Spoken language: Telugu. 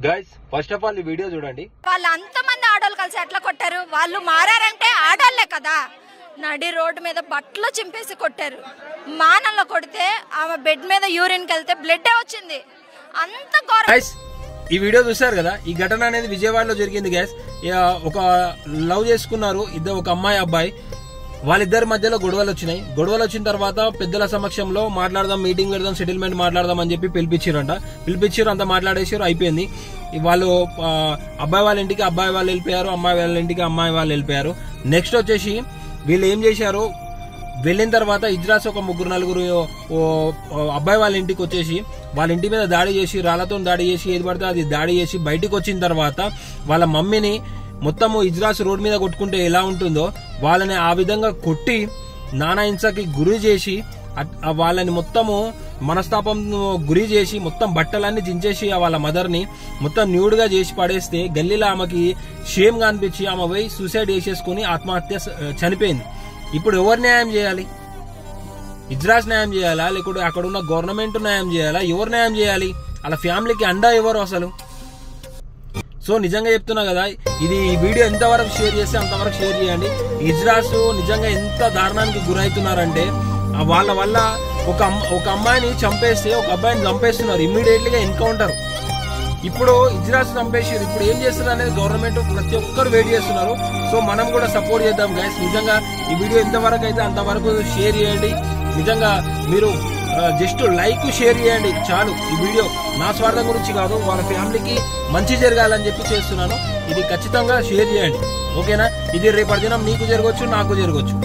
గైస్ ఫస్ట్ ఆఫ్ ఆల్ ఈ వీడియో చూడండి. వాళ్ళు అంతమంది ఆడోళ్ళు కలిసి ఎట్లా కొట్టారు? వాళ్ళు మారారంటే ఆడోళ్లే కదా. నడి రోడ్డు మీద బట్టలు చింపేసి కొట్టారు. మానంలో కొడితే ఆమె బెడ్ మీద యూరిన్ వెళ్తే బ్లడ్ వచ్చింది. అంత గైస్ ఈ వీడియో చూసారు కదా. ఈ ఘటన అనేది విజయవాడలో జరిగింది గైస్. ఒక లవ్ చేసుకున్నారు ఇద్దరు, ఒక అమ్మాయి అబ్బాయి. వాళ్ళిద్దరి మధ్యలో గొడవలు వచ్చినాయి. గొడవలు వచ్చిన తర్వాత పెద్దల సమక్షంలో మాట్లాడదాం, మీటింగ్ పెడదాం, సెటిల్మెంట్ మాట్లాడదాం అని చెప్పి పిలిపించారు. అంతా మాట్లాడేసారు, అయిపోయింది. వాళ్ళు అబ్బాయి వాళ్ళ ఇంటికి అబ్బాయి వాళ్ళు వెళ్ళిపోయారు, అమ్మాయి వాళ్ళ ఇంటికి అమ్మాయి వాళ్ళు వెళ్ళిపోయారు. నెక్స్ట్ వచ్చేసి వీళ్ళు ఏం చేశారు, వెళ్ళిన తర్వాత ఇజ్రాస్ ఒక ముగ్గురు నలుగురు అబ్బాయి వాళ్ళ ఇంటికి వచ్చేసి వాళ్ళ ఇంటి మీద దాడి చేసి, రాళ్లతో దాడి చేసి, ఏది పడితే అది దాడి చేసి బయటికి వచ్చిన తర్వాత వాళ్ళ మమ్మీని మొత్తము ఇజ్రాస్ రోడ్ మీద కొట్టుకుంటే ఎలా ఉంటుందో వాళ్ళని ఆ విధంగా కొట్టి నానాహింసకి గురి చేసి వాళ్ళని మొత్తము మనస్తాపం గురి చేసి మొత్తం బట్టలన్నీ చించేసి వాళ్ళ మదర్ ని మొత్తం న్యూడ్ గా చేసి పడేస్తే గల్లీలో ఆమెకి షేమ్ గా అనిపించి ఆమె పోయి సూసైడ్ చేసేసుకుని ఆత్మహత్య చనిపోయింది. ఇప్పుడు ఎవరు న్యాయం చేయాలి? ఇజ్రాస్ న్యాయం చేయాలా, లేకుంటే అక్కడ ఉన్న గవర్నమెంట్ న్యాయం చేయాలా? ఎవరు న్యాయం చేయాలి? వాళ్ళ ఫ్యామిలీకి అండా ఎవరు అసలు? సో నిజంగా చెప్తున్నా కదా, ఇది ఈ వీడియో ఎంతవరకు షేర్ చేస్తే అంతవరకు షేర్ చేయండి. ఇజ్రాస్ నిజంగా ఎంత దారుణానికి గురవుతున్నారంటే వాళ్ళ వల్ల ఒక అమ్మాయిని చంపేస్తే ఒక అబ్బాయిని చంపేస్తున్నారు ఇమ్మీడియట్లీగా ఎన్కౌంటర్. ఇప్పుడు ఇజ్రాస్ చంపేసారు. ఇప్పుడు ఏం చేస్తారు అనేది గవర్నమెంట్ ప్రతి ఒక్కరు వెయిట్ చేస్తున్నారు. సో మనం కూడా సపోర్ట్ చేద్దాం గైస్. నిజంగా ఈ వీడియో ఎంతవరకు అయితే అంతవరకు షేర్ చేయండి. నిజంగా మీరు జస్ట్ లైక్ షేర్ చేయండి చాలు. ఈ వీడియో నా స్వార్థం గురించి కాదు, వాళ్ళ ఫ్యామిలీకి మంచి జరగాలని చెప్పి చేస్తున్నాను. ఇది ఖచ్చితంగా షేర్ చేయండి, ఓకేనా? ఇది రేపటి దినం మీకు జరగవచ్చు, నాకు జరగవచ్చు.